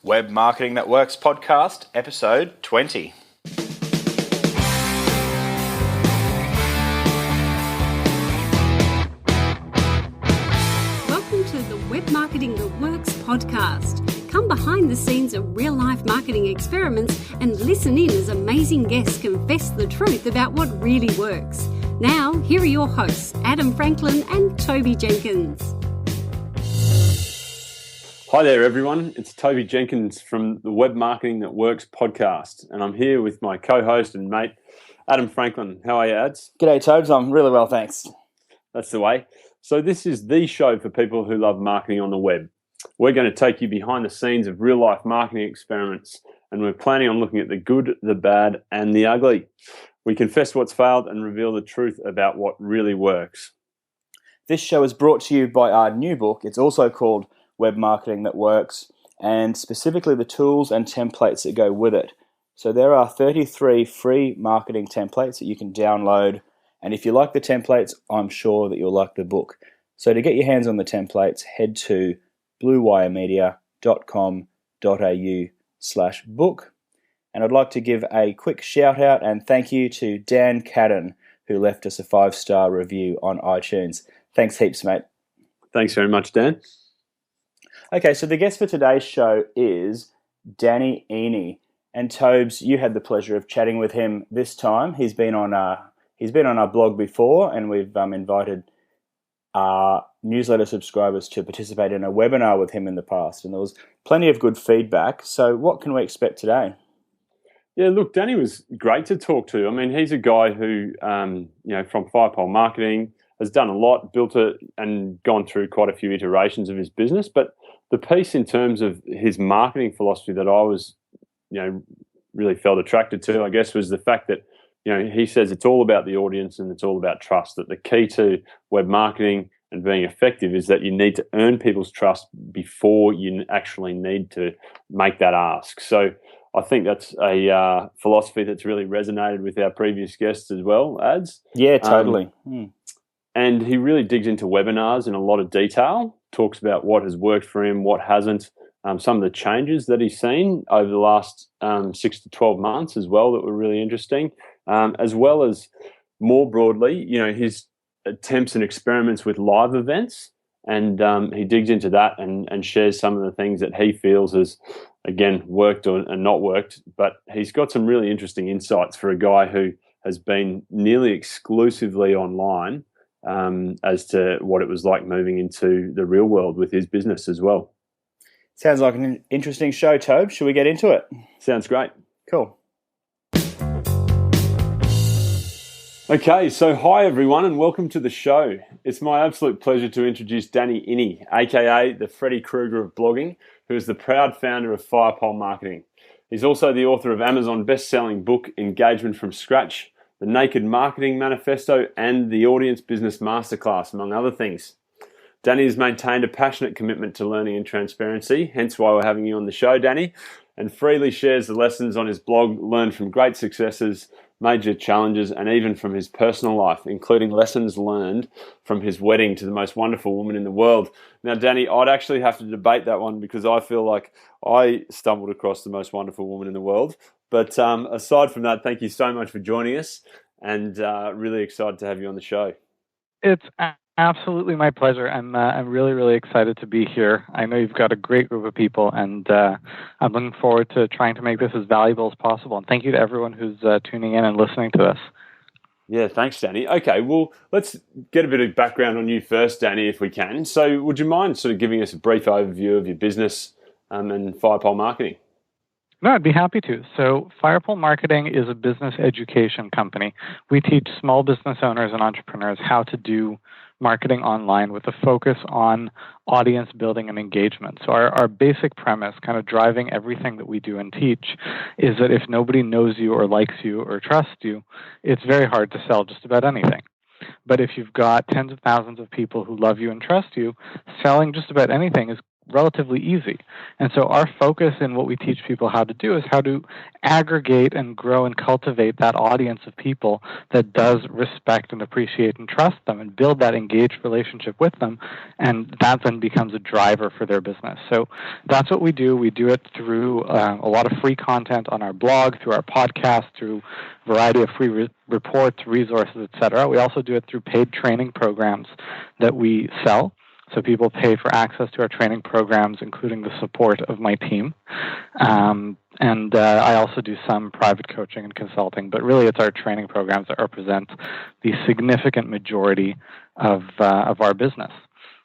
Web Marketing That Works podcast, episode 20. Welcome to the Web Marketing That Works podcast. Come behind the scenes of real-life marketing experiments and listen in as amazing guests confess the truth about what really works. Now, here are your hosts, Adam Franklin and Toby Jenkins. Hi there, everyone. It's Toby Jenkins from the Web Marketing That Works podcast, and I'm here with my co-host and mate, Adam Franklin. How are you, Ads? G'day, Tobes. I'm really well, thanks. That's the way. So this is the show for people who love marketing on the web. We're going to take you behind the scenes of real-life marketing experiments, and we're planning on looking at the good, the bad, and the ugly. We confess what's failed and reveal the truth about what really works. This show is brought to you by our new book. It's also called Web Marketing That Works, and specifically the tools and templates that go with it. So there are 33 free marketing templates that you can download, and if you like the templates, I'm sure that you'll like the book. So to get your hands on the templates, head to bluewiremedia.com.au/book. And I'd like to give a quick shout out and thank you to Dan Cadden, who left us a 5-star review on iTunes. Thanks heaps, mate. Thanks very much, Dan. Okay, so the guest for today's show is Danny Iny. And Tobes, you had the pleasure of chatting with him this time. He's been on our blog before, and we've invited our newsletter subscribers to participate in a webinar with him in the past, and there was plenty of good feedback. So what can we expect today? Yeah, look, Danny was great to talk to. I mean, he's a guy who, from Firepole Marketing, has done a lot, built it, and gone through quite a few iterations of his business. But the piece in terms of his marketing philosophy that I was, really felt attracted to, I guess, was the fact that, he says it's all about the audience and it's all about trust, that the key to web marketing and being effective is that you need to earn people's trust before you actually need to make that ask. So I think that's a philosophy that's really resonated with our previous guests as well, Ads. Yeah, totally. And he really digs into webinars in a lot of detail, talks about what has worked for him, what hasn't, some of the changes that he's seen over the last 6 to 12 months as well that were really interesting, as well as more broadly, his attempts and experiments with live events. And he digs into that and shares some of the things that he feels has, again, worked and not worked. But he's got some really interesting insights for a guy who has been nearly exclusively online as to what it was like moving into the real world with his business as well. Sounds like an interesting show, Tobe. Should we get into it? Sounds great. Cool. Okay, so hi everyone and welcome to the show. It's my absolute pleasure to introduce Danny Iny, aka the Freddy Krueger of blogging, who is the proud founder of Firepole Marketing. He's also the author of Amazon best-selling book Engagement from Scratch, the Naked Marketing Manifesto, and the Audience Business Masterclass, among other things. Danny has maintained a passionate commitment to learning and transparency, hence why we're having you on the show, Danny, and freely shares the lessons on his blog learned from great successes, major challenges, and even from his personal life, including lessons learned from his wedding to the most wonderful woman in the world. Now, Danny, I'd actually have to debate that one because I feel like I stumbled across the most wonderful woman in the world. But aside from that, thank you so much for joining us, and really excited to have you on the show. It's absolutely my pleasure. I'm really, really excited to be here. I know you've got a great group of people, and I'm looking forward to trying to make this as valuable as possible. And thank you to everyone who's tuning in and listening to us. Yeah, thanks, Danny. Okay, well, let's get a bit of background on you first, Danny, if we can. So would you mind sort of giving us a brief overview of your business and Firepole Marketing? No, I'd be happy to. So Firepole Marketing is a business education company. We teach small business owners and entrepreneurs how to do marketing online with a focus on audience building and engagement. So our basic premise, kind of driving everything that we do and teach, is that if nobody knows you or likes you or trusts you, it's very hard to sell just about anything. But if you've got tens of thousands of people who love you and trust you, selling just about anything is relatively easy. And so our focus in what we teach people how to do is how to aggregate and grow and cultivate that audience of people that does respect and appreciate and trust them, and build that engaged relationship with them. And that then becomes a driver for their business. So that's what we do. We do it through a lot of free content on our blog, through our podcast, through a variety of free reports, resources, etc. We also do it through paid training programs that we sell. So people pay for access to our training programs, including the support of my team. And I also do some private coaching and consulting, but really it's our training programs that represent the significant majority of our business.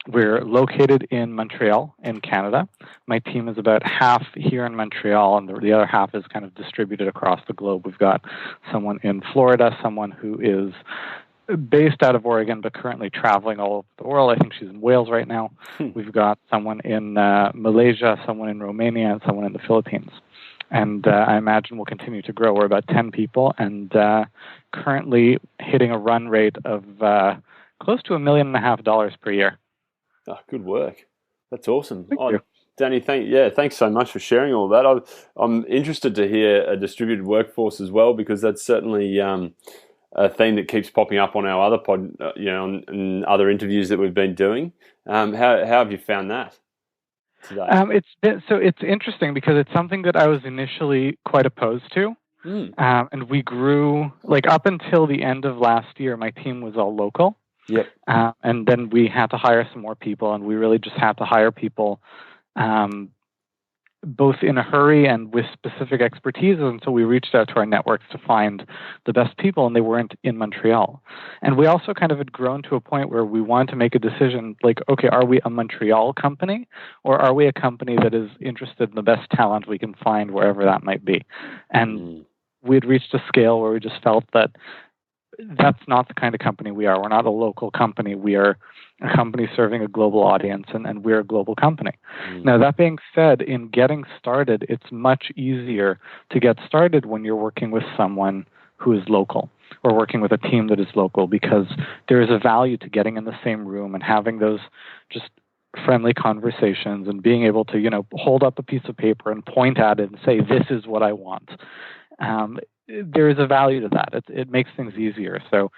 We're located in Montreal, in Canada. My team is about half here in Montreal, and the other half is kind of distributed across the globe. We've got someone in Florida, someone who is based out of Oregon, but currently traveling all over the world. I think she's in Wales right now. We've got someone in Malaysia, someone in Romania, and someone in the Philippines. And I imagine we'll continue to grow. We're about 10 people, and currently hitting a run rate of close to $1.5 million per year. Oh, good work. That's awesome. Thank you. Danny, thanks so much for sharing all that. I'm interested to hear a distributed workforce as well, because that's certainly a theme that keeps popping up on our other pod, and other interviews that we've been doing. How have you found that today? It's interesting because it's something that I was initially quite opposed to. And we grew, up until the end of last year, my team was all local. Yep. And then we had to hire some more people, and we really just had to hire people both in a hurry and with specific expertise. And so we reached out to our networks to find the best people, and they weren't in Montreal. And we also kind of had grown to a point where we wanted to make a decision, okay, are we a Montreal company, or are we a company that is interested in the best talent we can find wherever that might be? And we had reached a scale where we just felt that that's not the kind of company we are. We're not a local company. We are a company serving a global audience, and we're a global company. Now, that being said, in getting started, it's much easier to get started when you're working with someone who is local, or working with a team that is local, because there is a value to getting in the same room and having those just friendly conversations, and being able to, hold up a piece of paper and point at it and say, this is what I want. There is a value to that. It makes things easier. So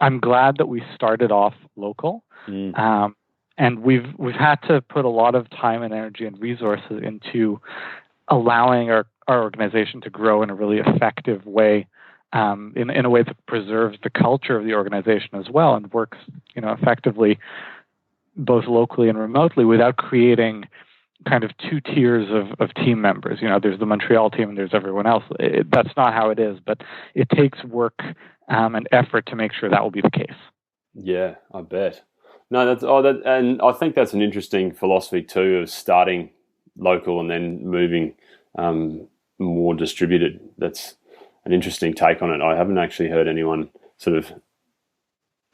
I'm glad that we started off local. And we've had to put a lot of time and energy and resources into allowing our organization to grow in a really effective way, in a way that preserves the culture of the organization as well, and works, effectively both locally and remotely, without creating kind of two tiers of team members. There's the Montreal team and there's everyone else. That's not how it is, but it takes work and effort to make sure that will be the case. Yeah, I bet. No, and I think that's an interesting philosophy too, of starting local and then moving more distributed. That's an interesting take on it. I haven't actually heard anyone sort of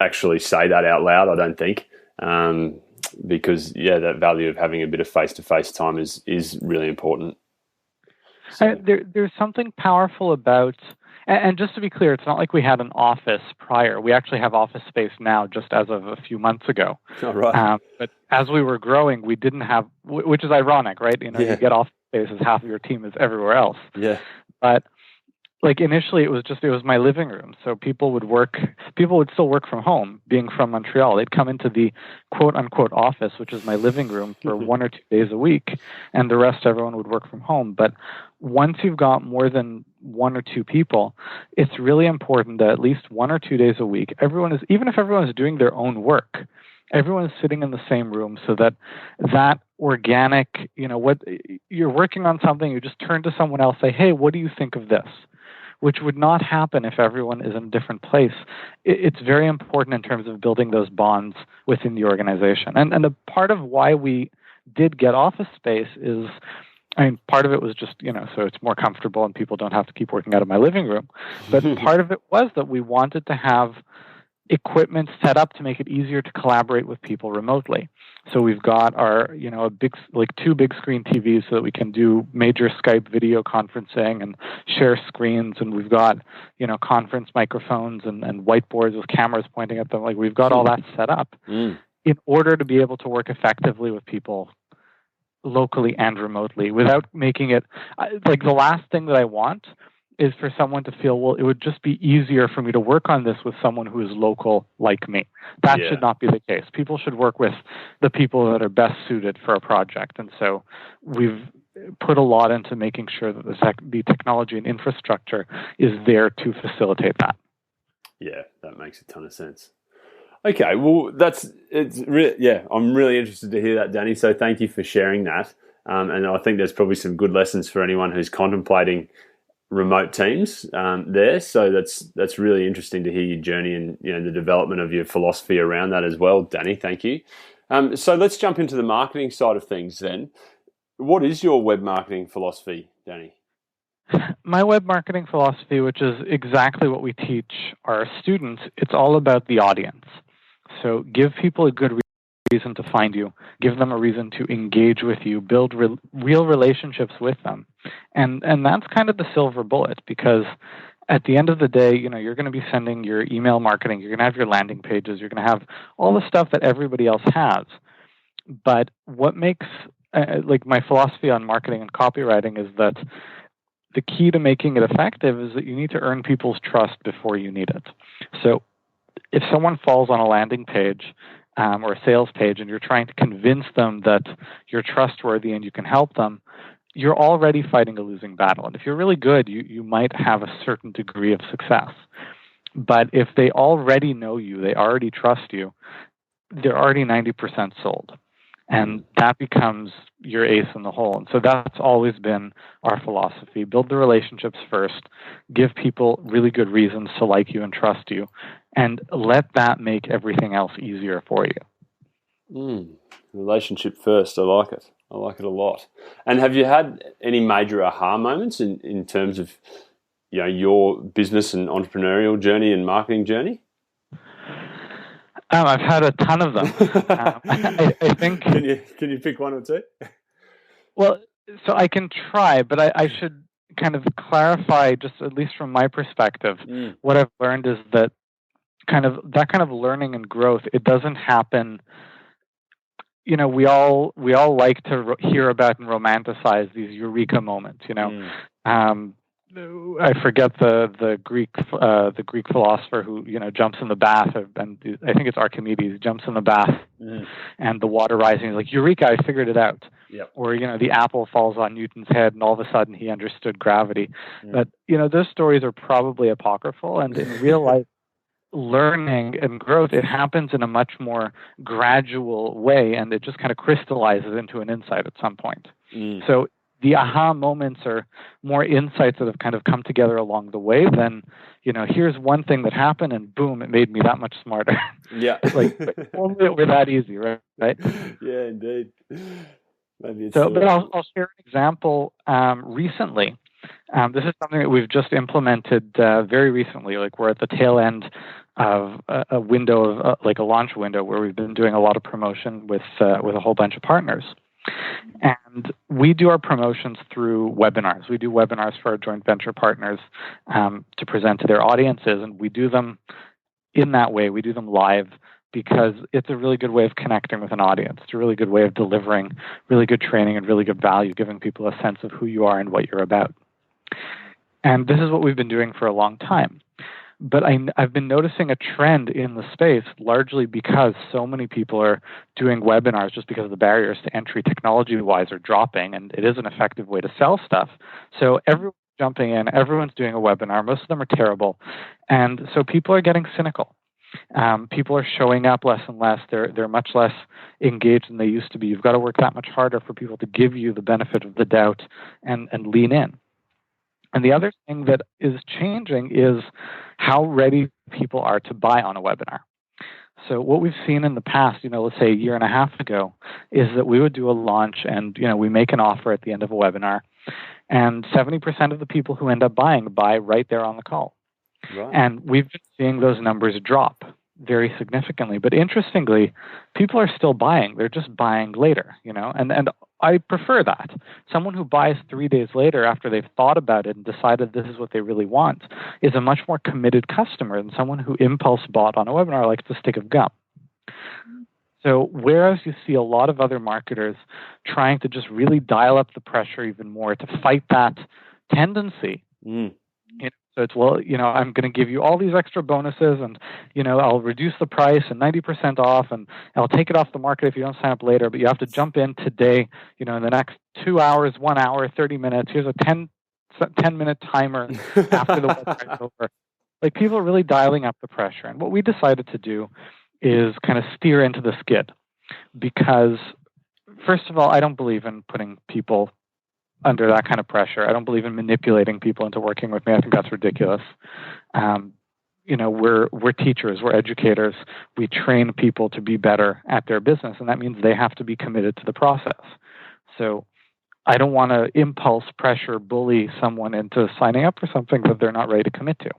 actually say that out loud, I don't think. Because that value of having a bit of face-to-face time is really important. So. There's something powerful about, and just to be clear, it's not like we had an office prior. We actually have office space now, just as of a few months ago. Oh, right. But as we were growing, we didn't have, which is ironic, right? You get office space as half of your team is everywhere else. Yeah. But initially it was my living room. So people would still work from home, being from Montreal. They'd come into the quote unquote office, which is my living room, for 1 or 2 days a week, and the rest everyone would work from home. But once you've got more than 1 or 2 people, it's really important that at least 1 or 2 days a week, even if everyone is doing their own work, everyone is sitting in the same room, so that organic, what you're working on something, you just turn to someone else, say, hey, what do you think of this? Which would not happen if everyone is in a different place. It's very important in terms of building those bonds within the organization. And a part of why we did get office space is, part of it was just, so it's more comfortable and people don't have to keep working out of my living room. But part of it was that we wanted to have equipment set up to make it easier to collaborate with people remotely. So we've got our, a big, 2 big screen TVs so that we can do major Skype video conferencing and share screens. And we've got, conference microphones and whiteboards with cameras pointing at them. We've got all that set up in order to be able to work effectively with people locally and remotely without making it like the last thing that I want is for someone to feel, well, it would just be easier for me to work on this with someone who is local like me. That should not be the case. People should work with the people that are best suited for a project. And so we've put a lot into making sure that the technology and infrastructure is there to facilitate that. Yeah, that makes a ton of sense. Okay, well, I'm really interested to hear that, Danny. So thank you for sharing that. And I think there's probably some good lessons for anyone who's contemplating remote teams there. So that's really interesting to hear your journey and the development of your philosophy around that as well, Danny. Thank you. So let's jump into the marketing side of things then. What is your web marketing philosophy, Danny? My web marketing philosophy, which is exactly what we teach our students, it's all about the audience. So give people a good reason to find you, give them a reason to engage with you, build real relationships with them. And that's kind of the silver bullet, because at the end of the day, you're going to be sending your email marketing, you're going to have your landing pages, you're going to have all the stuff that everybody else has. But what makes, my philosophy on marketing and copywriting is that the key to making it effective is that you need to earn people's trust before you need it. So if someone falls on a landing page or a sales page and you're trying to convince them that you're trustworthy and you can help them, you're already fighting a losing battle. And if you're really good, you might have a certain degree of success. But if they already know you, they already trust you, they're already 90% sold. And that becomes your ace in the hole. And so that's always been our philosophy. Build the relationships first, give people really good reasons to like you and trust you, and let that make everything else easier for you. Relationship first. I like it. I like it a lot. And have you had any major aha moments in terms of your business and entrepreneurial journey and marketing journey? I've had a ton of them. I think. Can you pick one or two? Well, so I can try, but I should kind of clarify, just at least from my perspective, what I've learned is that kind of learning and growth, it doesn't happen. We all like to hear about and romanticize these eureka moments. I forget the Greek philosopher who jumps in the bath, and I think it's Archimedes, jumps in the bath and the water rising. He's like, "Eureka! I figured it out." Yep. Or the apple falls on Newton's head, and all of a sudden he understood gravity. But those stories are probably apocryphal, and in real life, learning and growth, it happens in a much more gradual way, and it just kind of crystallizes into an insight at some point. So the aha moments are more insights that have kind of come together along the way than, here's one thing that happened and boom, it made me that much smarter. Yeah. Only it were that easy, right? Yeah, indeed. Maybe it's but I'll share an example recently. This is something that we've just implemented very recently. We're at the tail end of a window of a launch window where we've been doing a lot of promotion with a whole bunch of partners. And we do our promotions through webinars. We do webinars for our joint venture partners to present to their audiences, and we do them in that way. We do them live because it's a really good way of connecting with an audience. It's a really good way of delivering really good training and really good value, giving people a sense of who you are and what you're about. And this is what we've been doing for a long time. But I've been noticing a trend in the space, largely because so many people are doing webinars just because the barriers to entry technology-wise are dropping, and it is an effective way to sell stuff. So everyone's jumping in, everyone's doing a webinar. Most of them are terrible. And so people are getting cynical. People are showing up less and less. They're much less engaged than they used to be. You've got to work that much harder for people to give you the benefit of the doubt and lean in. And the other thing that is changing is how ready people are to buy on a webinar. So what we've seen in the past, let's say a year and a half ago, is that we would do a launch and, we make an offer at the end of a webinar, and 70% of the people who end up buying buy right there on the call. Right. And we've been seeing those numbers drop very significantly. But interestingly, people are still buying. They're just buying later, and I prefer that. Someone who buys 3 days later after they've thought about it and decided this is what they really want is a much more committed customer than someone who impulse bought on a webinar like it's a stick of gum. So whereas you see a lot of other marketers trying to just really dial up the pressure even more to fight that tendency, so it's, well, I'm going to give you all these extra bonuses, and, I'll reduce the price and 90% off, and I'll take it off the market if you don't sign up later, but you have to jump in today, in the next 2 hours, 1 hour, 30 minutes. Here's a 10-minute timer after the website's over. Like, people are really dialing up the pressure. And what we decided to do is kind of steer into the skid, because, first of all, I don't believe in putting people under that kind of pressure. I don't believe in manipulating people into working with me. I think that's ridiculous. We're teachers, we're educators. We train people to be better at their business, and that means they have to be committed to the process. So I don't want to impulse pressure, bully someone into signing up for something that they're not ready to commit to.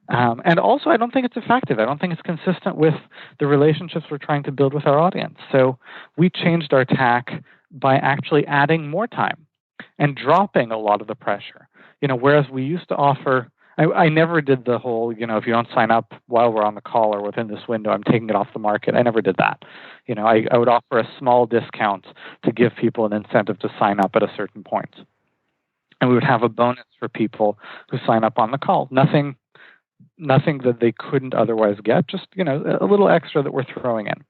And also, I don't think it's effective. I don't think it's consistent with the relationships we're trying to build with our audience. So we changed our tack by actually adding more time and dropping a lot of the pressure. Whereas we used to offer, I never did the whole, if you don't sign up while we're on the call or within this window, I'm taking it off the market. I never did that. I would offer a small discount to give people an incentive to sign up at a certain point. And we would have a bonus for people who sign up on the call. Nothing that they couldn't otherwise get, just, a little extra that we're throwing in.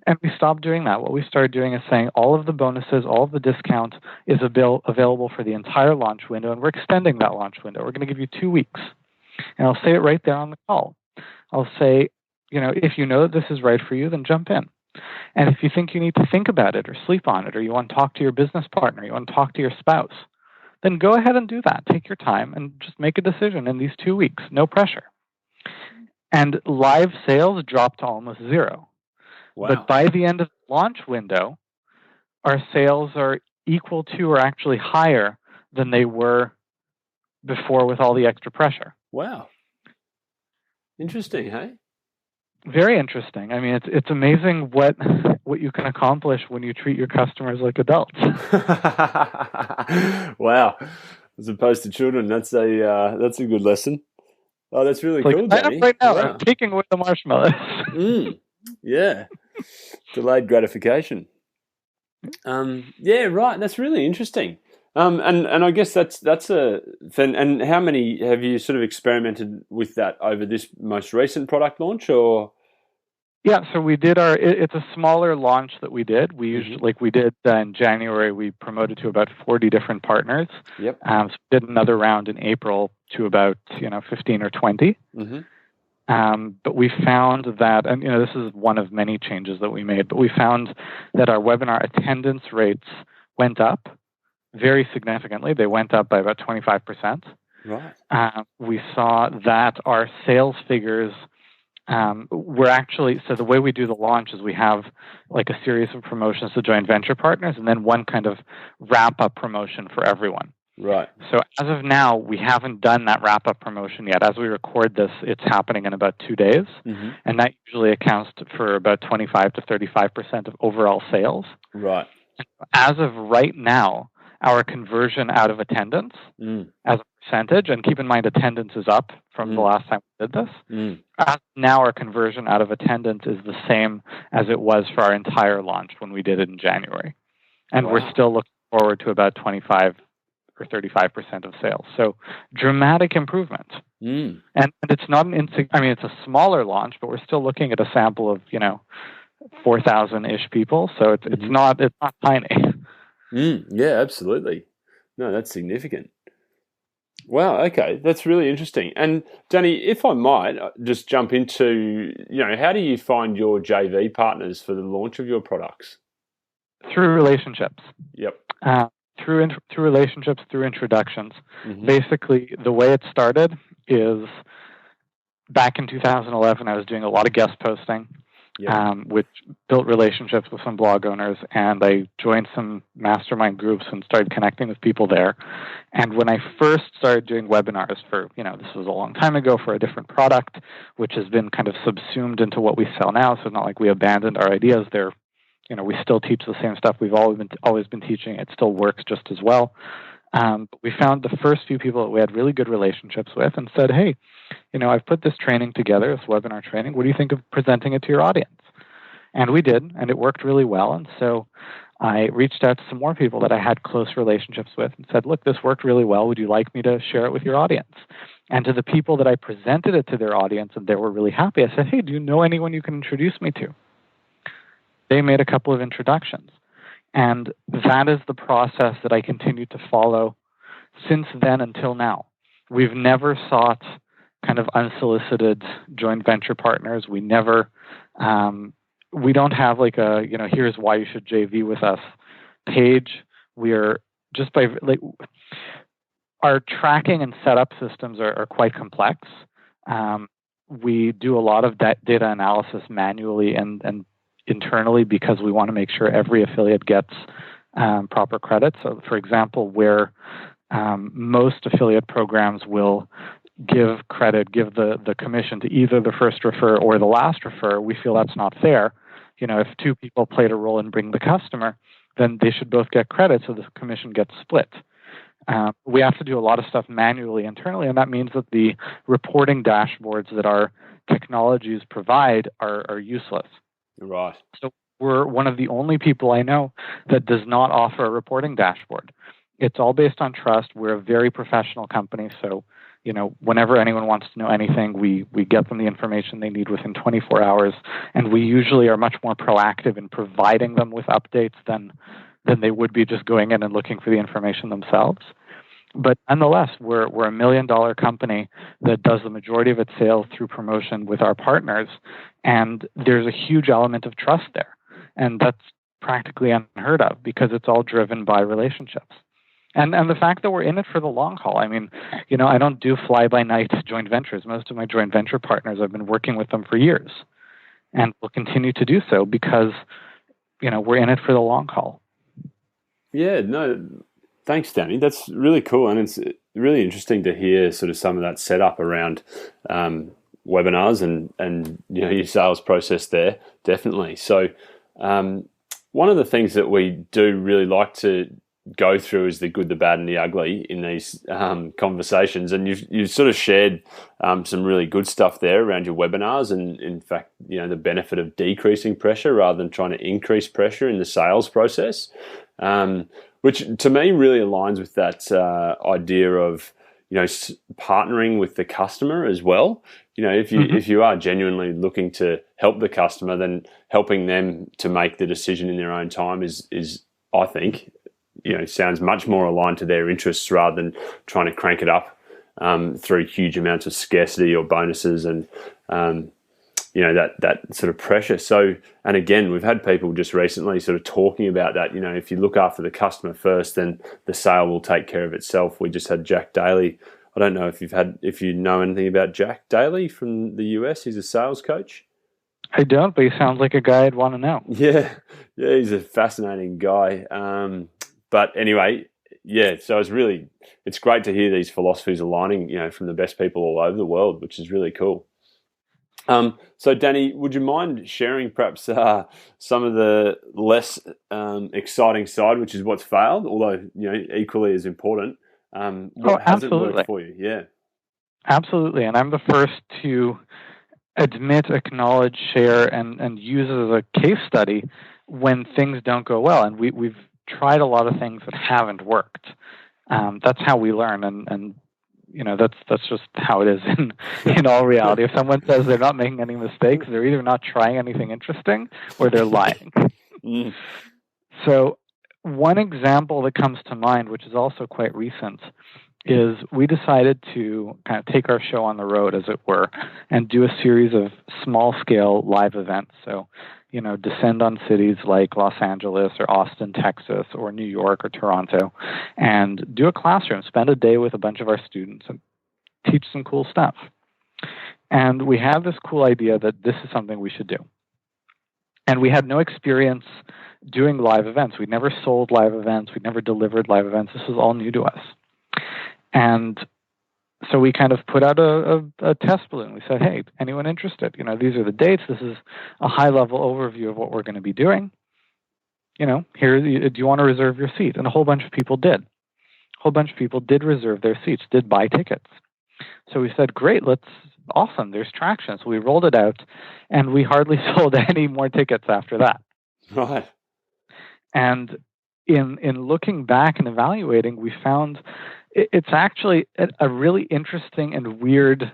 And we stopped doing that. What we started doing is saying all of the bonuses, all of the discount is available for the entire launch window, and we're extending that launch window. We're going to give you 2 weeks. And I'll say it right there on the call. I'll say, if you know that this is right for you, then jump in. And if you think you need to think about it or sleep on it, or you want to talk to your business partner, you want to talk to your spouse, then go ahead and do that. Take your time and just make a decision in these 2 weeks. No pressure. And live sales dropped to almost zero. Wow. But by the end of the launch window, our sales are equal to or actually higher than they were before with all the extra pressure. Wow. Interesting, hey? Very interesting. I mean, it's amazing what you can accomplish when you treat your customers like adults. Wow. As opposed to children, that's a good lesson. Oh, that's really cool, Danny. Right now, wow. I'm taking away the marshmallows. Yeah. Delayed gratification. Yeah, right. That's really interesting. And I guess that's and how many have you sort of experimented with that over this most recent product launch, or? Yeah, so we did it's a smaller launch that we did. We usually, in January, we promoted to about 40 different partners. Yep. So we did another round in April to about 15 or 20. But we found that, and this is one of many changes that we made, but we found that our webinar attendance rates went up very significantly. They went up by about 25%. Right. We saw that our sales figures were actually, so the way we do the launch is we have like a series of promotions to joint venture partners, and then one kind of wrap-up promotion for everyone. Right. So as of now, we haven't done that wrap-up promotion yet. As we record this, it's happening in about 2 days, and that usually accounts for about 25 to 35% of overall sales. Right. As of right now, our conversion out of attendance as a percentage, and keep in mind attendance is up from the last time we did this, now our conversion out of attendance is the same as it was for our entire launch when we did it in January. And we're still looking forward to about 25 or 35% of sales. So dramatic improvement. And it's not it's a smaller launch, but we're still looking at a sample of, 4,000-ish people. So it's not tiny. Yeah, absolutely. No, that's significant. Wow, okay. That's really interesting. And Danny, if I might just jump into, how do you find your JV partners for the launch of your products? Through relationships. Yep. Through relationships, through introductions. Basically, the way it started is back in 2011, I was doing a lot of guest posting, which built relationships with some blog owners, and I joined some mastermind groups and started connecting with people there. And when I first started doing webinars for, this was a long time ago for a different product, which has been kind of subsumed into what we sell now, so it's not like we abandoned our ideas. They're we still teach the same stuff we've always been teaching. It still works just as well. But we found the first few people that we had really good relationships with and said, hey, I've put this training together, this webinar training. What do you think of presenting it to your audience? And we did, and it worked really well. And so I reached out to some more people that I had close relationships with and said, look, this worked really well. Would you like me to share it with your audience? And to the people that I presented it to their audience and they were really happy, I said, hey, do you know anyone you can introduce me to? They made a couple of introductions. And that is the process that I continue to follow since then until now. We've never sought kind of unsolicited joint venture partners. We never, we don't have like a, here's why you should JV with us page. We are just by, like, our tracking and setup systems are quite complex. We do a lot of data analysis manually and internally because we want to make sure every affiliate gets proper credit. So, for example, where most affiliate programs will give the commission to either the first refer or the last refer, we feel that's not fair. If two people played a role in bringing the customer, then they should both get credit, so the commission gets split. We have to do a lot of stuff manually internally, and that means that the reporting dashboards that our technologies provide are useless. Right. So we're one of the only people I know that does not offer a reporting dashboard. It's all based on trust. We're a very professional company, so whenever anyone wants to know anything, we get them the information they need within 24 hours, and we usually are much more proactive in providing them with updates than they would be just going in and looking for the information themselves. But nonetheless, we're a $1 million company that does the majority of its sales through promotion with our partners, and there's a huge element of trust there, and that's practically unheard of because it's all driven by relationships. And the fact that we're in it for the long haul. I mean, I don't do fly-by-night joint ventures. Most of my joint venture partners, I've been working with them for years, and will continue to do so because, we're in it for the long haul. Yeah, no, thanks, Danny. That's really cool, and it's really interesting to hear sort of some of that setup around webinars and your sales process there, definitely. So one of the things that we do really like to go through is the good, the bad, and the ugly in these conversations. And you've sort of shared some really good stuff there around your webinars, and in fact, the benefit of decreasing pressure rather than trying to increase pressure in the sales process, which to me really aligns with that idea of partnering with the customer as well. If you are genuinely looking to help the customer, then helping them to make the decision in their own time is I think, sounds much more aligned to their interests rather than trying to crank it up through huge amounts of scarcity or bonuses and, that sort of pressure. So, and again, we've had people just recently sort of talking about that, if you look after the customer first, then the sale will take care of itself. We just had Jack Daly. I don't know if you know anything about Jack Daly from the US. He's a sales coach. I don't, but he sounds like a guy I'd want to know. Yeah, he's a fascinating guy. But anyway, yeah, so it's great to hear these philosophies aligning, from the best people all over the world, which is really cool. So Danny, would you mind sharing perhaps some of the less exciting side, which is what's failed, although, equally as important, what hasn't worked for you? Yeah. Absolutely. And I'm the first to admit, acknowledge, share, and use as a case study when things don't go well. And we've tried a lot of things that haven't worked. That's how we learn, and that's just how it is in all reality. If someone says they're not making any mistakes, they're either not trying anything interesting or they're lying. So one example that comes to mind, which is also quite recent, is we decided to kind of take our show on the road, as it were, and do a series of small-scale live events. So, descend on cities like Los Angeles or Austin, Texas, or New York or Toronto, and do a classroom, spend a day with a bunch of our students and teach some cool stuff. And we had this cool idea that this is something we should do. And we had no experience doing live events. We'd never sold live events. We'd never delivered live events. This was all new to us. And so we kind of put out a test balloon. We said, hey, anyone interested? These are the dates. This is a high-level overview of what we're going to be doing. Here, do you want to reserve your seat? And a whole bunch of people did. A whole bunch of people did reserve their seats, did buy tickets. So we said, great, let's awesome, there's traction. So we rolled it out, and we hardly sold any more tickets after that. Right. And in looking back and evaluating, we found it's actually a really interesting and weird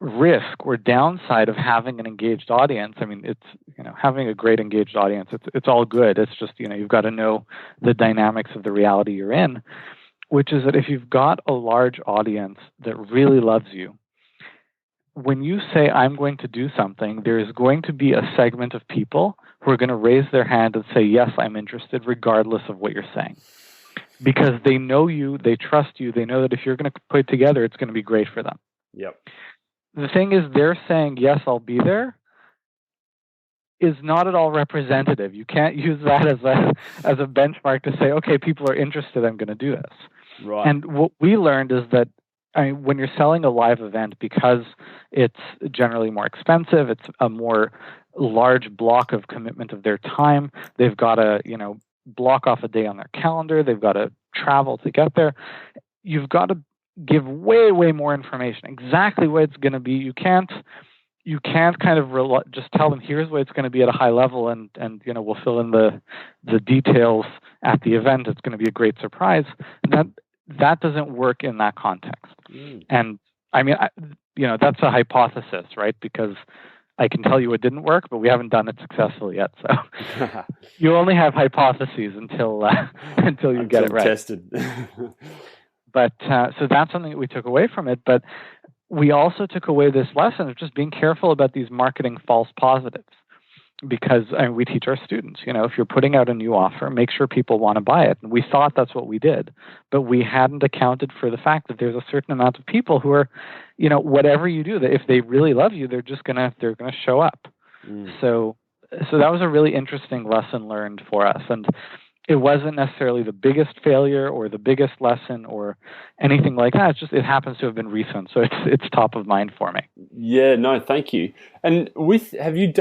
risk or downside of having an engaged audience. I mean, it's, having a great engaged audience, it's all good. It's just, you've got to know the dynamics of the reality you're in, which is that if you've got a large audience that really loves you, when you say, I'm going to do something, there is going to be a segment of people who are going to raise their hand and say, yes, I'm interested, regardless of what you're saying. Because they know you, they trust you, they know that if you're going to put it together, it's going to be great for them. Yep. The thing is, they're saying, yes, I'll be there, is not at all representative. You can't use that as a benchmark to say, okay, people are interested, I'm going to do this. Right. And what we learned is that when you're selling a live event, because it's generally more expensive, it's a more large block of commitment of their time. They've got to, block off a day on their calendar. They've got to travel to get there. You've got to give way, way more information, exactly what it's going to be. You can't kind of just tell them, here's what it's going to be at a high level, and we'll fill in the details at the event. It's going to be a great surprise. That doesn't work in that context. And I mean, that's a hypothesis, right? Because I can tell you it didn't work, but we haven't done it successfully yet. So you only have hypotheses until you get it right. Tested. But so that's something that we took away from it. But we also took away this lesson of just being careful about these marketing false positives. Because we teach our students, if you're putting out a new offer, make sure people want to buy it. And we thought that's what we did, but we hadn't accounted for the fact that there's a certain amount of people who are, whatever you do, that if they really love you, they're gonna show up. So that was a really interesting lesson learned for us. And it wasn't necessarily the biggest failure or the biggest lesson or anything like that. It's just, it happens to have been recent. So it's top of mind for me. Yeah, no, thank you. And have you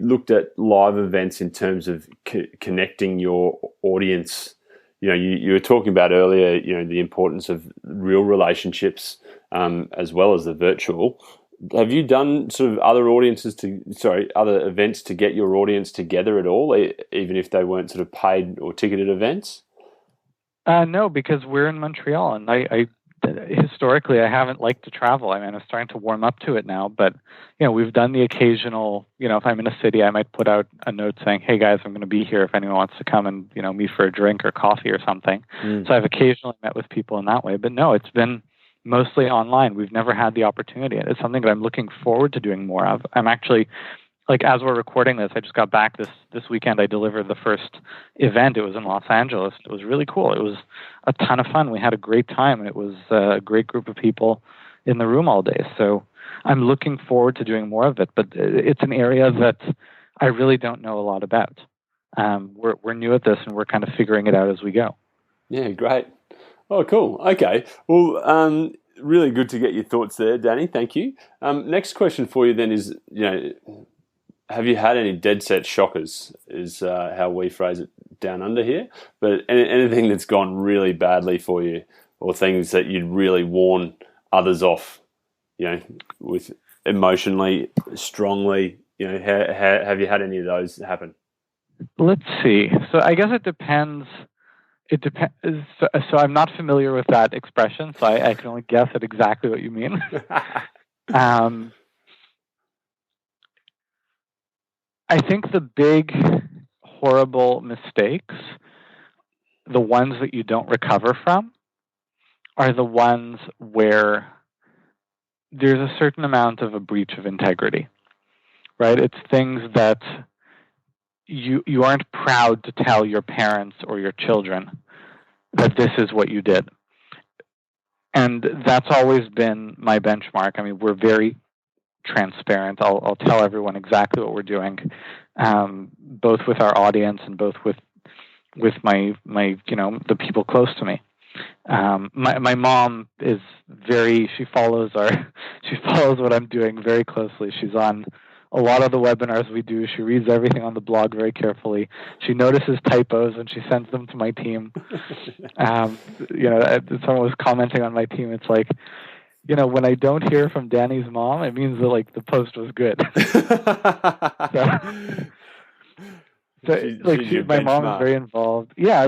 looked at live events in terms of connecting your audience? You were talking about earlier, the importance of real relationships, as well as the virtual. Have you done sort of other events to get your audience together at all, even if they weren't sort of paid or ticketed events? No, because we're in Montreal, and I historically I haven't liked to travel. I mean, I'm starting to warm up to it now, but we've done the occasional. If I'm in a city, I might put out a note saying, "Hey guys, I'm going to be here if anyone wants to come and meet for a drink or coffee or something." So I've occasionally met with people in that way, but no, it's been mostly online. We've never had the opportunity. It's something that I'm looking forward to doing more of. I'm actually, as we're recording this, I just got back this weekend. I delivered the first event. It was in Los Angeles. It was really cool. It was a ton of fun. We had a great time. It was a great group of people in the room all day. So I'm looking forward to doing more of it, but it's an area that I really don't know a lot about. We're new at this, and we're kind of figuring it out as we go. Yeah, great. Oh, cool. Okay. Well, really good to get your thoughts there, Danny. Thank you. Next question for you then is, have you had any dead set shockers, is how we phrase it down under here. But anything that's gone really badly for you, or things that you'd really warn others off, with emotionally, strongly, have you had any of those happen? Let's see. So I guess it depends. It depends. So I'm not familiar with that expression, so I can only guess at exactly what you mean. I think the big, horrible mistakes, the ones that you don't recover from, are the ones where there's a certain amount of a breach of integrity, right? It's things that you aren't proud to tell your parents or your children that this is what you did. And that's always been my benchmark. I mean, we're very transparent. I'll tell everyone exactly what we're doing, both with our audience and both with my the people close to me. My mom is she follows what I'm doing very closely. She's on a lot of the webinars we do. She reads everything on the blog very carefully. She notices typos and she sends them to my team. Someone was commenting on my team. It's like, when I don't hear from Danny's mom, it means that like the post was good. My mom is very involved. Yeah,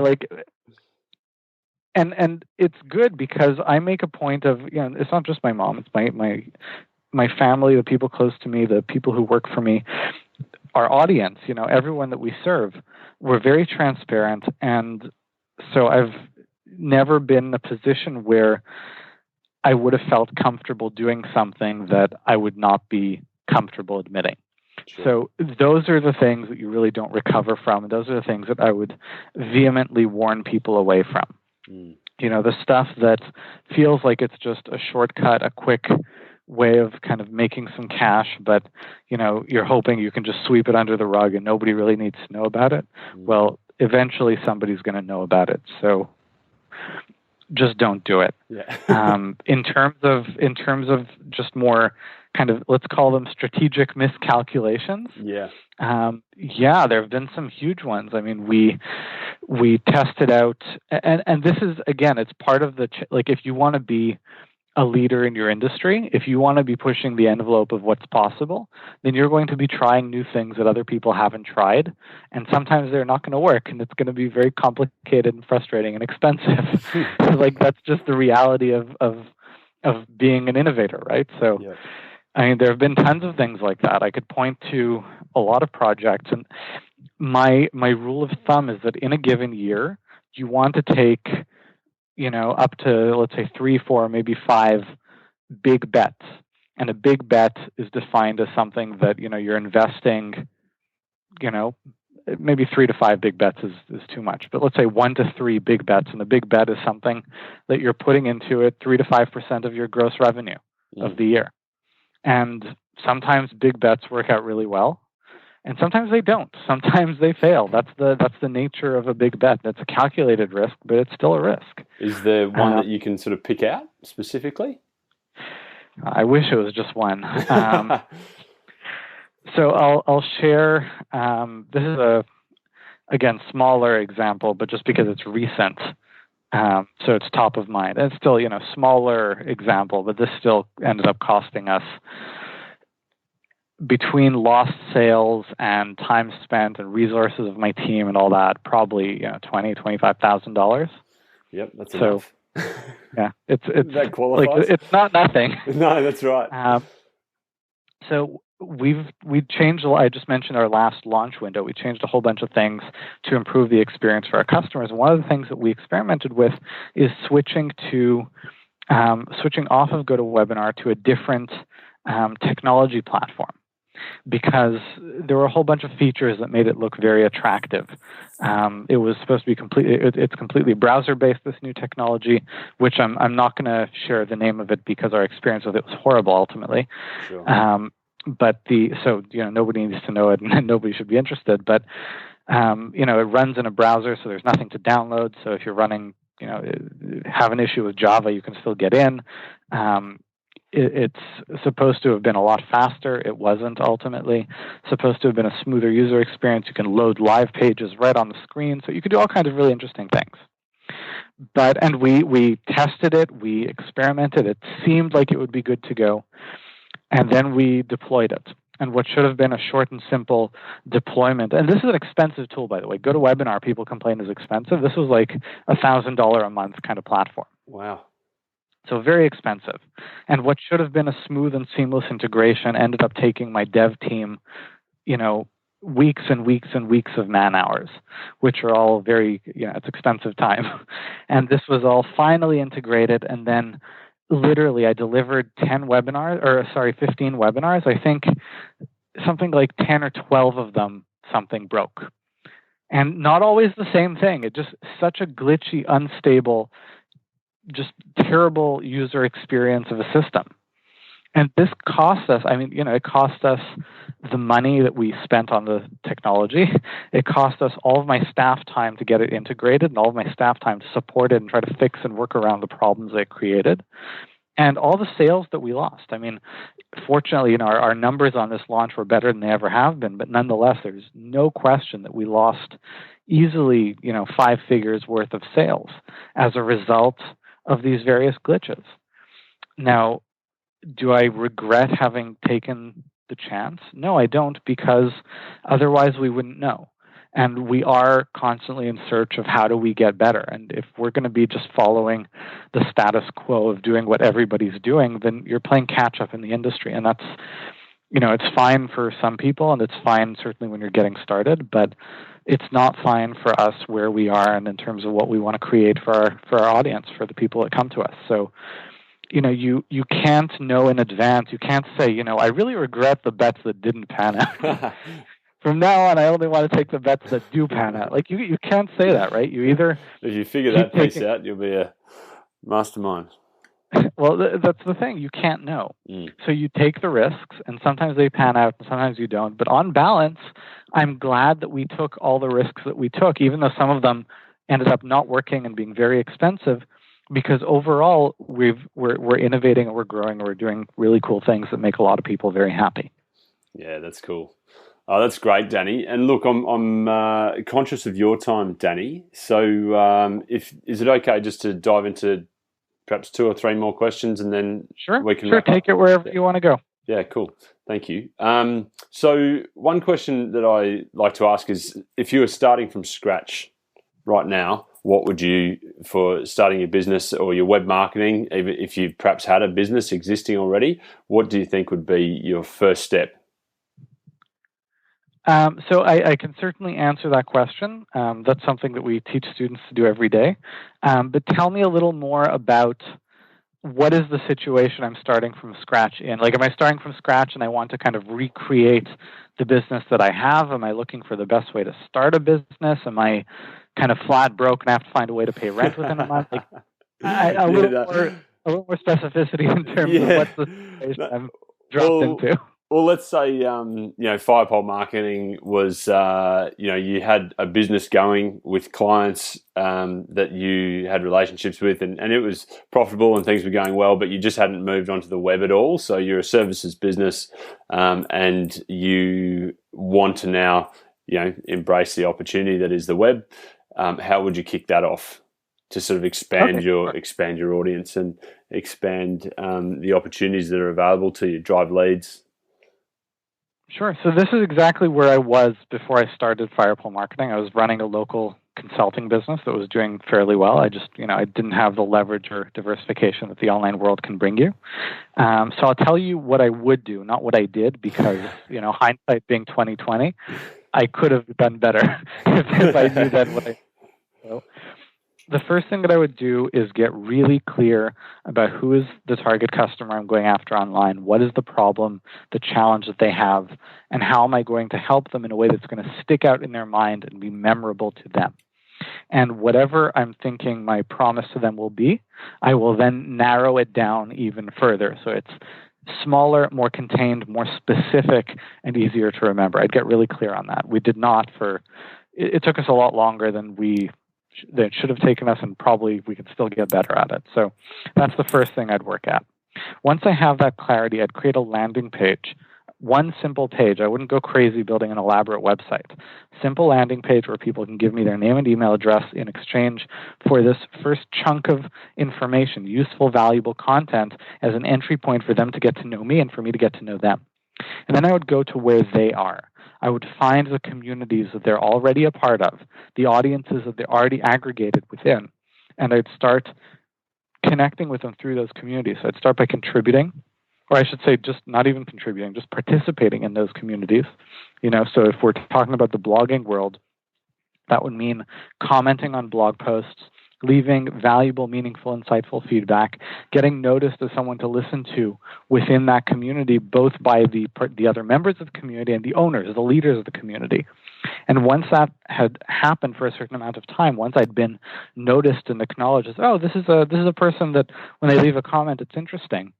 and it's good because I make a point of, it's not just my mom, it's my family, the people close to me, the people who work for me, our audience, everyone that we serve. We're very transparent, and so I've never been in a position where I would have felt comfortable doing something that I would not be comfortable admitting. Sure. So those are the things that you really don't recover from, and those are the things that I would vehemently warn people away from. The stuff that feels like it's just a shortcut, a quick way of kind of making some cash, but you're hoping you can just sweep it under the rug and nobody really needs to know about it. Well, eventually somebody's going to know about it. So just don't do it. Yeah. In terms of just more kind of, let's call them strategic miscalculations. Yeah. There have been some huge ones. I mean, we tested out, and this is, again, it's part of the, if you want to be a leader in your industry, if you want to be pushing the envelope of what's possible, then you're going to be trying new things that other people haven't tried. And sometimes they're not going to work, and it's going to be very complicated and frustrating and expensive. That's just the reality of being an innovator, right? So, yeah. I mean, there have been tons of things like that. I could point to a lot of projects, and my rule of thumb is that in a given year, you want to take up to, let's say, 3, 4, maybe 5 big bets. And a big bet is defined as something that, you're investing, maybe 3 to 5 big bets is too much. But let's say 1 to 3 big bets. And a big bet is something that you're putting into it 3 to 5% of your gross revenue of the year. And sometimes big bets work out really well. And sometimes they don't. Sometimes they fail. That's the nature of a big bet. That's a calculated risk, but it's still a risk. Is there one that you can sort of pick out specifically? I wish it was just one. So I'll share. This is again, smaller example, but just because it's recent, so it's top of mind. And it's still, smaller example, but this still ended up costing us, between lost sales and time spent and resources of my team and all that, probably $20,000-$25,000. Yep, that's enough. Yeah, it's that qualifies. It's not nothing. No, that's right. So we changed. I just mentioned our last launch window. We changed a whole bunch of things to improve the experience for our customers. And one of the things that we experimented with is switching off of GoToWebinar to a different technology platform, because there were a whole bunch of features that made it look very attractive. It was supposed to be it's completely browser-based, this new technology, which I'm not going to share the name of it because our experience with it was horrible ultimately. Sure. Nobody needs to know it and nobody should be interested. But, it runs in a browser, so there's nothing to download. So if you're running, have an issue with Java, you can still get in. It's supposed to have been a lot faster. It wasn't ultimately. Supposed to have been a smoother user experience. You can load live pages right on the screen. So you could do all kinds of really interesting things. And we tested it. We experimented. It seemed like it would be good to go. And then we deployed it. And what should have been a short and simple deployment, and this is an expensive tool, by the way. GoToWebinar, people complain, is expensive. This was like $1,000 a month kind of platform. Wow. So very expensive. And what should have been a smooth and seamless integration ended up taking my dev team, weeks and weeks and weeks of man hours, which are all very, it's expensive time. And this was all finally integrated. And then literally I delivered 15 webinars. I think something like 10 or 12 of them, something broke. And not always the same thing. It just such a glitchy, unstable, just terrible user experience of a system. And this cost us, it cost us the money that we spent on the technology. It cost us all of my staff time to get it integrated and all of my staff time to support it and try to fix and work around the problems it created. And all the sales that we lost. Fortunately, our numbers on this launch were better than they ever have been, but nonetheless, there's no question that we lost easily, 5 figures worth of sales as a result of these various glitches. Now, Do I regret having taken the chance? No, I don't, because otherwise we wouldn't know. And we are constantly in search of how do we get better. And if we're going to be just following the status quo of doing what everybody's doing, then you're playing catch up in the industry. And that's, it's fine for some people, and it's fine certainly when you're getting started, but it's not fine for us where we are and in terms of what we want to create for our audience, for the people that come to us. So, you can't know in advance. You can't say, I really regret the bets that didn't pan out. From now on, I only want to take the bets that do pan out. Like, you can't say that, right? You either... If you figure that piece out, you'll be a mastermind. Well, that's the thing. You can't know. So you take the risks, and sometimes they pan out, and sometimes you don't. But on balance, I'm glad that we took all the risks that we took, even though some of them ended up not working and being very expensive, because overall, we're innovating and we're growing and we're doing really cool things that make a lot of people very happy. Yeah, that's cool. Oh, that's great, Danny. And look, I'm conscious of your time, Danny. So, is it okay just to dive into perhaps 2 or 3 more questions, and then we can wrap take up? It wherever you want to go. Yeah, cool. Thank you. So, one question that I like to ask is, if you were starting from scratch right now, what would you, for starting your business or your web marketing, even if you perhaps had a business existing already, what do you think would be your first step? So I can certainly answer that question. That's something that we teach students to do every day. But tell me a little more about, what is the situation I'm starting from scratch in? Like, am I starting from scratch and I want to kind of recreate the business that I have? Am I looking for the best way to start a business? Am I kind of flat broke and have to find a way to pay rent within a month? Like, a little more specificity in terms of what's the situation I'm dropped into. Well, let's say, Firepole Marketing was, you had a business going with clients that you had relationships with, and it was profitable and things were going well, but you just hadn't moved onto the web at all. So you're a services business, and you want to now, embrace the opportunity that is the web. How would you kick that off to sort of expand your audience and expand the opportunities that are available to you, drive leads? Sure. So this is exactly where I was before I started Firepole Marketing. I was running a local consulting business that was doing fairly well. I just, I didn't have the leverage or diversification that the online world can bring you. So I'll tell you what I would do, not what I did, because, hindsight being 2020, I could have done better if I knew then what I knew. The first thing that I would do is get really clear about who is the target customer I'm going after online, what is the problem, the challenge that they have, and how am I going to help them in a way that's going to stick out in their mind and be memorable to them. And whatever I'm thinking my promise to them will be, I will then narrow it down even further. So it's smaller, more contained, more specific, and easier to remember. I'd get really clear on that. We did not it took us a lot longer than that should have taken us, and probably we could still get better at it. So that's the first thing I'd work at. Once I have that clarity, I'd create a landing page. One simple page. I wouldn't go crazy building an elaborate website. Simple landing page where people can give me their name and email address in exchange for this first chunk of information, useful, valuable content as an entry point for them to get to know me and for me to get to know them. And then I would go to where they are. I would find the communities that they're already a part of, the audiences that they're already aggregated within, and I'd start connecting with them through those communities. So I'd start by contributing, or I should say just not even contributing, just participating in those communities. So if we're talking about the blogging world, that would mean commenting on blog posts, leaving valuable, meaningful, insightful feedback, getting noticed as someone to listen to within that community, both by the other members of the community and the owners, the leaders of the community. And once that had happened for a certain amount of time, once I'd been noticed and acknowledged as, this is a person that when they leave a comment, it's interesting,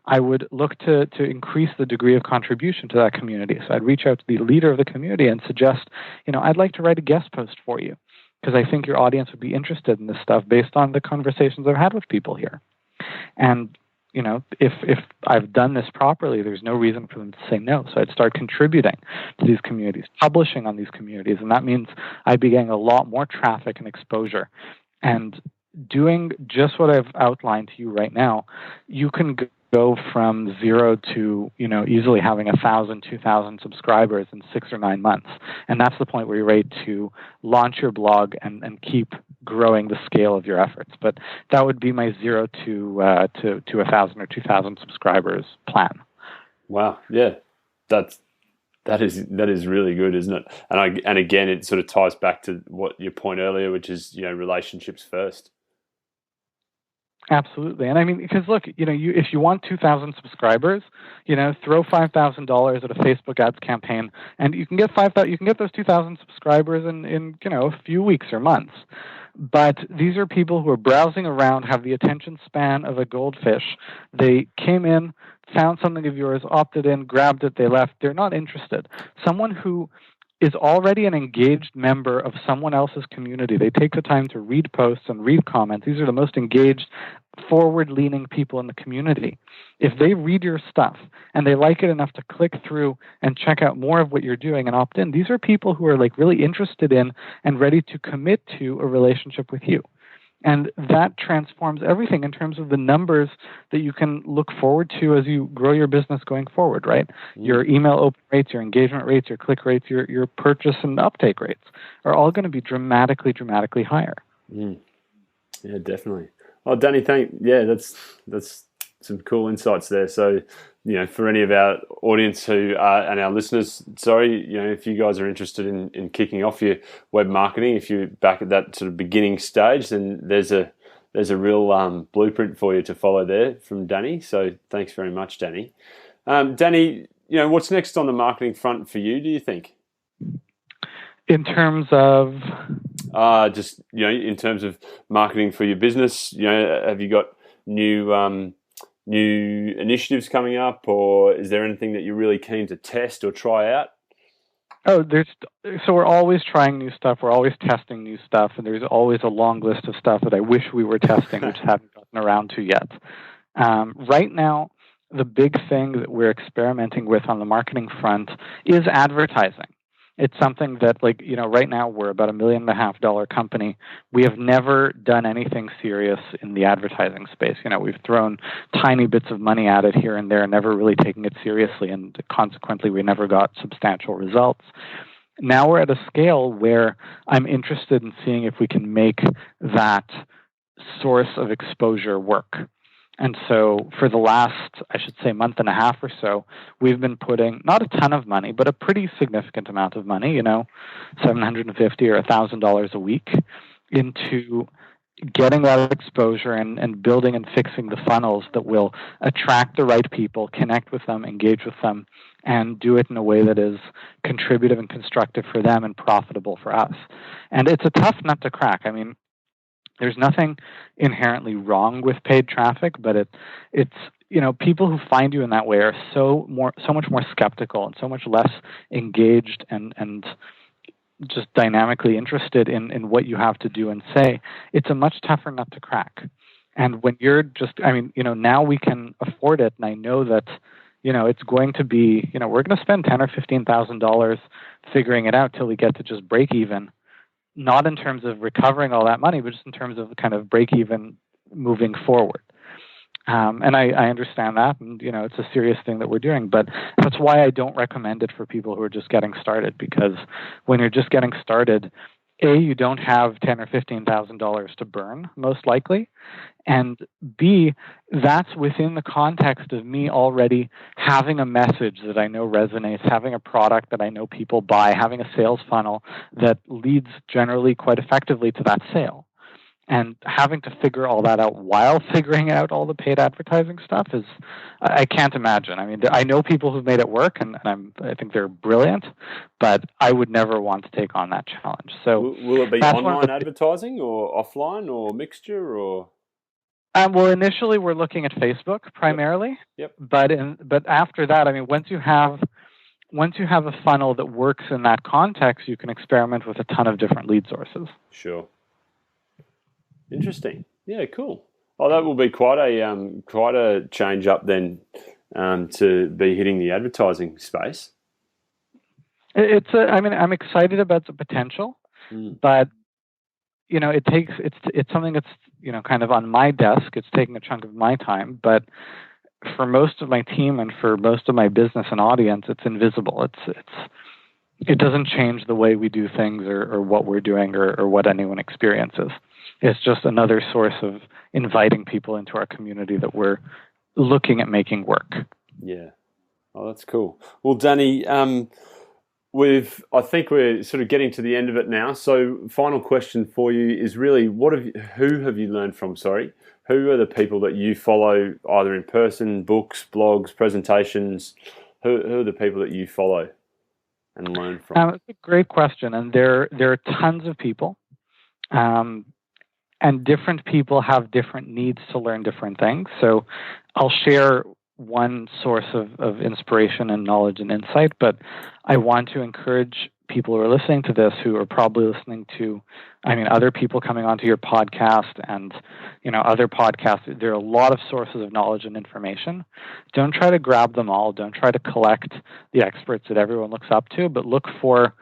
I would look to increase the degree of contribution to that community. So I'd reach out to the leader of the community and suggest, I'd like to write a guest post for you, because I think your audience would be interested in this stuff based on the conversations I've had with people here. And, if I've done this properly, there's no reason for them to say no. So I'd start contributing to these communities, publishing on these communities. And that means I'd be getting a lot more traffic and exposure. And doing just what I've outlined to you right now, you can go from 0 to, easily having 1,000, 2,000 subscribers in 6 or 9 months. And that's the point where you're ready to launch your blog and keep growing the scale of your efforts. But that would be my 0 to 1,000 or 2,000 subscribers plan. Wow. Yeah. That is really good, isn't it? And again, it sort of ties back to what your point earlier, which is, relationships first. Absolutely. And I mean, because look, if you want 2,000 subscribers, throw $5,000 at a Facebook ads campaign, and you can get those 2,000 subscribers in a few weeks or months. But these are people who are browsing around, have the attention span of a goldfish. They came in, found something of yours, opted in, grabbed it, they left. They're not interested. Someone who is already an engaged member of someone else's community. They take the time to read posts and read comments. These are the most engaged, forward-leaning people in the community. If they read your stuff and they like it enough to click through and check out more of what you're doing and opt in, these are people who are really interested in and ready to commit to a relationship with you. And that transforms everything in terms of the numbers that you can look forward to as you grow your business going forward, right? Mm. Your email open rates, your engagement rates, your click rates, your purchase and uptake rates are all going to be dramatically higher. Mm. Yeah, definitely. Oh, Danny, that's some cool insights there. So, for any of our audience and our listeners, if you guys are interested in kicking off your web marketing, if you're back at that sort of beginning stage, then there's a real blueprint for you to follow there from Danny. So thanks very much, Danny. Danny, what's next on the marketing front for you, do you think? In terms of? In terms of marketing for your business, have you got new initiatives coming up, or is there anything that you're really keen to test or try out? So we're always trying new stuff. We're always testing new stuff, and there's always a long list of stuff that I wish we were testing, which haven't gotten around to yet. Right now, the big thing that we're experimenting with on the marketing front is advertising. It's something that, right now we're about $1.5 million company. We have never done anything serious in the advertising space. We've thrown tiny bits of money at it here and there, never really taking it seriously, and consequently, we never got substantial results. Now we're at a scale where I'm interested in seeing if we can make that source of exposure work. And so for the last, I should say, month and a half or so, we've been putting not a ton of money, but a pretty significant amount of money, $750 or $1,000 a week, into getting that exposure and building and fixing the funnels that will attract the right people, connect with them, engage with them, and do it in a way that is contributive and constructive for them and profitable for us. And it's a tough nut to crack. I mean, there's nothing inherently wrong with paid traffic, but it's people who find you in that way are so much more skeptical and so much less engaged and just dynamically interested in what you have to do and say. It's a much tougher nut to crack. And when you're now we can afford it, and I know that it's going to be we're going to spend $10,000 or $15,000 figuring it out till we get to just break even. Not in terms of recovering all that money, but just in terms of kind of break even moving forward. And I understand that, and it's a serious thing that we're doing. But that's why I don't recommend it for people who are just getting started, because when you're just getting started, A, you don't have $10,000 or $15,000 to burn, most likely, and B, that's within the context of me already having a message that I know resonates, having a product that I know people buy, having a sales funnel that leads generally quite effectively to that sale. And having to figure all that out while figuring out all the paid advertising stuff is, I can't imagine. I mean, I know people who've made it work, and I think they're brilliant, but I would never want to take on that challenge. So, will it be online advertising or offline or mixture or? Well, initially we're looking at Facebook primarily. Yep. But after that, I mean, once you have a funnel that works in that context, you can experiment with a ton of different lead sources. Sure. Interesting. Yeah, cool. Oh, that will be quite a change up then to be hitting the advertising space. I'm excited about the potential, but it's something that's kind of on my desk. It's taking a chunk of my time, but for most of my team and for most of my business and audience, it's invisible. It doesn't change the way we do things or what we're doing or what anyone experiences. It's just another source of inviting people into our community that we're looking at making work. Yeah. Oh, that's cool. Well, Danny, I think we're sort of getting to the end of it now. So, final question for you is really, who have you learned from? Sorry, who are the people that you follow, either in person, books, blogs, presentations? Who are the people that you follow and learn from? It's a great question, and there are tons of people, and different people have different needs to learn different things. So, I'll share one source of inspiration and knowledge and insight, but I want to encourage people who are listening to this, who are probably listening to, other people coming onto your podcast and, other podcasts. There are a lot of sources of knowledge and information. Don't try to grab them all. Don't try to collect the experts that everyone looks up to, but look for,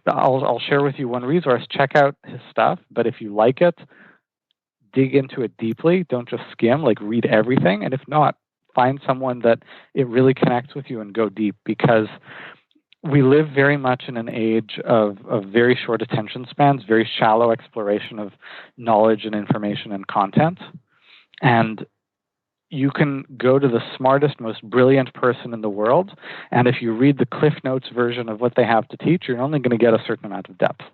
I'll share with you one resource. Check out his stuff, but if you like it, dig into it deeply. Don't just skim, read everything. And if not, find someone that it really connects with you and go deep, because we live very much in an age of very short attention spans, very shallow exploration of knowledge and information and content. And you can go to the smartest, most brilliant person in the world, and if you read the Cliff Notes version of what they have to teach, you're only going to get a certain amount of depth.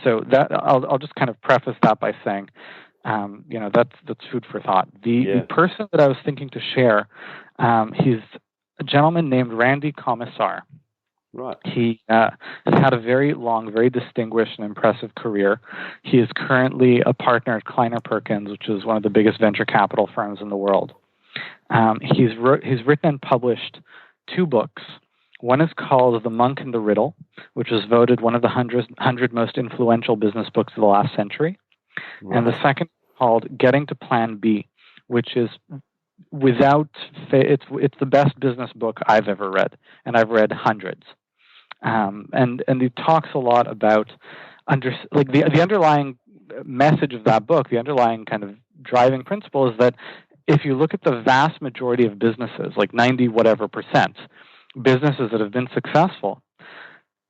So that I'll just kind of preface that by saying, that's food for thought. The person that I was thinking to share, he's a gentleman named Randy Commissar. Right. He has had a very long, very distinguished and impressive career. He is currently a partner at Kleiner Perkins, which is one of the biggest venture capital firms in the world. He's written and published 2 books. One is called The Monk and the Riddle, which was voted one of the 100 most influential business books of the last century. Right. And the second is called Getting to Plan B, which is it's the best business book I've ever read, and I've read hundreds. And he talks a lot about the underlying message of that book, the underlying kind of driving principle is that if you look at the vast majority of businesses, 90 whatever percent, businesses that have been successful,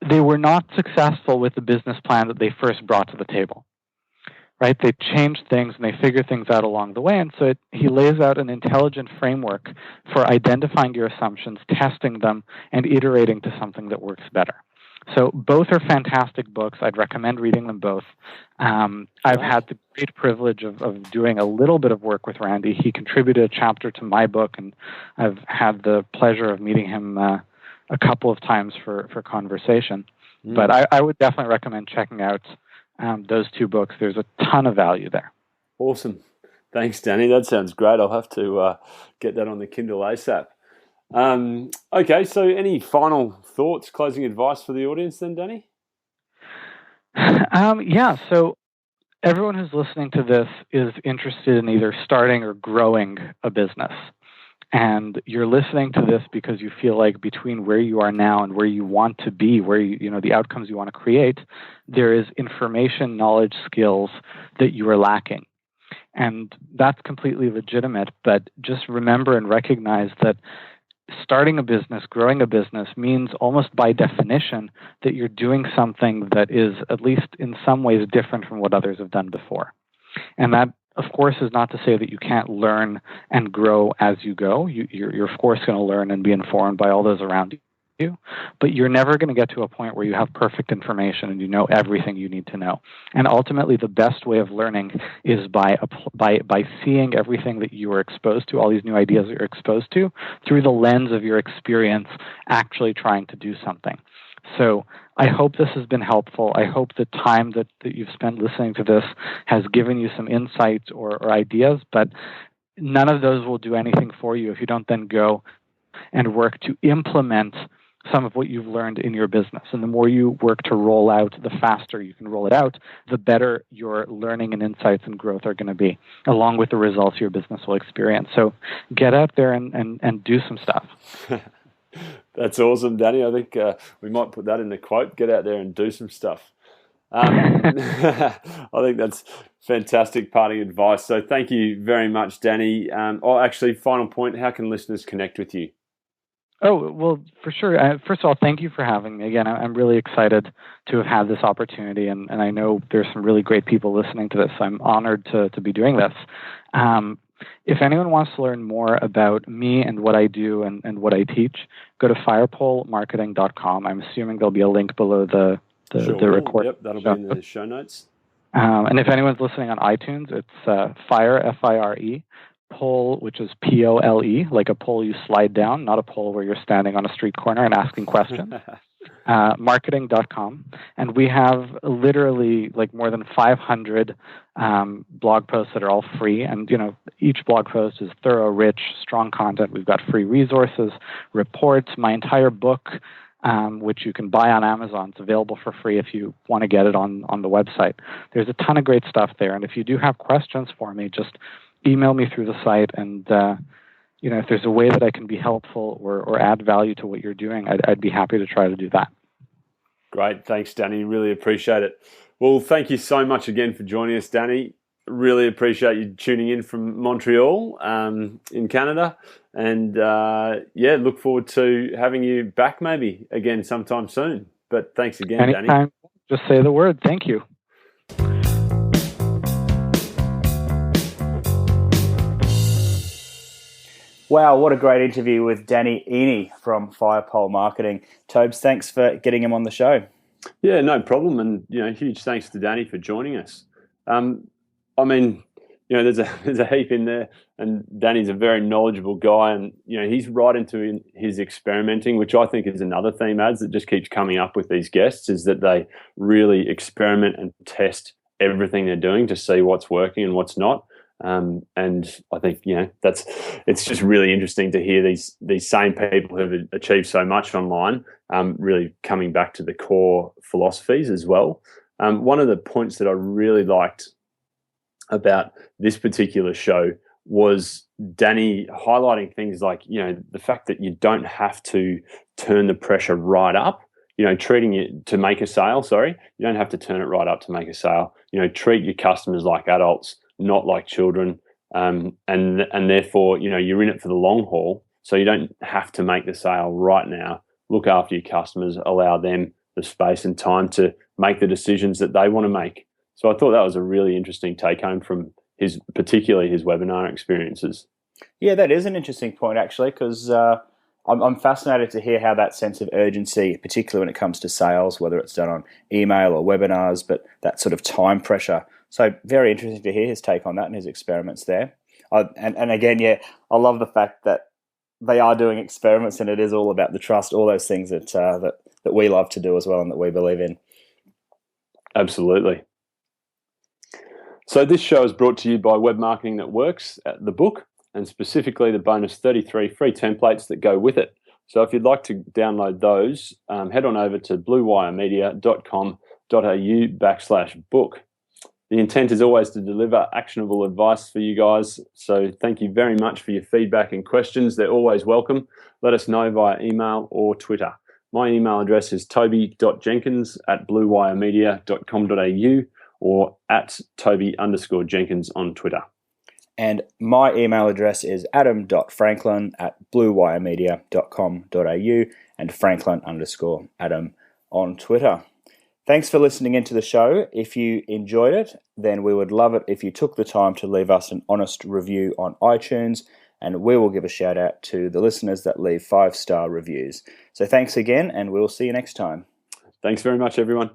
they were not successful with the business plan that they first brought to the table. Right? They changed things and they figure things out along the way. And so he lays out an intelligent framework for identifying your assumptions, testing them, and iterating to something that works better. So both are fantastic books. I'd recommend reading them both. I've had the great privilege of doing a little bit of work with Randy. He contributed a chapter to my book, and I've had the pleasure of meeting him a couple of times for conversation. But I would definitely recommend checking out those 2 books. There's a ton of value there. Awesome. Thanks, Danny. That sounds great. I'll have to get that on the Kindle ASAP. Okay, so any final thoughts, closing advice for the audience then, Danny? So everyone who's listening to this is interested in either starting or growing a business. And you're listening to this because you feel like between where you are now and where you want to be, where the outcomes you want to create, there is information, knowledge, skills that you are lacking. And that's completely legitimate, but just remember and recognize that starting a business, growing a business means almost by definition that you're doing something that is at least in some ways different from what others have done before. And that, of course, is not to say that you can't learn and grow as you go. You're of course going to learn and be informed by all those around you, but you're never going to get to a point where you have perfect information and you know everything you need to know. And ultimately, the best way of learning is by seeing everything that you are exposed to, all these new ideas that you're exposed to, through the lens of your experience actually trying to do something. So I hope this has been helpful. I hope the time that you've spent listening to this has given you some insights or ideas, but none of those will do anything for you if you don't then go and work to implement some of what you've learned in your business. And the more you work to roll out, the faster you can roll it out, the better your learning and insights and growth are going to be, along with the results your business will experience. So get out there and do some stuff. That's awesome, Danny. I think we might put that in the quote, get out there and do some stuff. I think that's fantastic parting advice. So thank you very much, Danny. Actually, final point, how can listeners connect with you? Oh, well, for sure. First of all, thank you for having me. Again, I'm really excited to have had this opportunity, and I know there's some really great people listening to this. I'm honored to be doing this. If anyone wants to learn more about me and what I do and what I teach, go to firepolemarketing.com. I'm assuming there'll be a link below the report. Yep, that'll be in the show notes. And if anyone's listening on iTunes, it's Fire, F-I-R-E, Pole, which is P-O-L-E, like a pole you slide down, not a pole where you're standing on a street corner and asking questions. Marketing.com. And we have literally like more than 500 blog posts that are all free. And, each blog post is thorough, rich, strong content. We've got free resources, reports, my entire book, which you can buy on Amazon. It's available for free if you want to get it on the website. There's a ton of great stuff there. And if you do have questions for me, just email me through the site. And, if there's a way that I can be helpful or add value to what you're doing, I'd be happy to try to do that. Great. Thanks, Danny. Really appreciate it. Well, thank you so much again for joining us, Danny. Really appreciate you tuning in from Montreal in Canada. And look forward to having you back maybe again sometime soon. But thanks again, Anytime. Danny. Just say the word. Thank you. Wow, what a great interview with Danny Iny from Firepole Marketing. Tobes, thanks for getting him on the show. Yeah, no problem. And, huge thanks to Danny for joining us. There's a heap in there, and Danny's a very knowledgeable guy, and, he's right into his experimenting, which I think is another theme ads that just keeps coming up with these guests, is that they really experiment and test everything they're doing to see what's working and what's not. And I think, it's just really interesting to hear these same people who have achieved so much online, really coming back to the core philosophies as well. One of the points that I really liked about this particular show was Danny highlighting things like, the fact that you don't have to turn the pressure right up, treating it to make a sale. Sorry, you don't have to turn it right up to make a sale. Treat your customers like adults, not like children, and therefore, you're in it for the long haul. So you don't have to make the sale right now. Look after your customers, allow them the space and time to make the decisions that they want to make. So I thought that was a really interesting take home from particularly his webinar experiences. Yeah, that is an interesting point actually, because I'm fascinated to hear how that sense of urgency, particularly when it comes to sales, whether it's done on email or webinars, but that sort of time pressure. So very interesting to hear his take on that and his experiments there. And again, I love the fact that they are doing experiments and it is all about the trust, all those things that we love to do as well and that we believe in. Absolutely. So this show is brought to you by Web Marketing That Works, the book, and specifically the bonus 33 free templates that go with it. So if you'd like to download those, head on over to bluewiremedia.com.au/book. The intent is always to deliver actionable advice for you guys. So thank you very much for your feedback and questions. They're always welcome. Let us know via email or Twitter. My email address is toby.jenkins@bluewiremedia.com.au or at Toby_Jenkins on Twitter. And my email address is adam.franklin@bluewiremedia.com.au and Franklin_Adam on Twitter. Thanks for listening into the show. If you enjoyed it, then we would love it if you took the time to leave us an honest review on iTunes, and we will give a shout out to the listeners that leave 5-star reviews. So thanks again, and we'll see you next time. Thanks very much, everyone.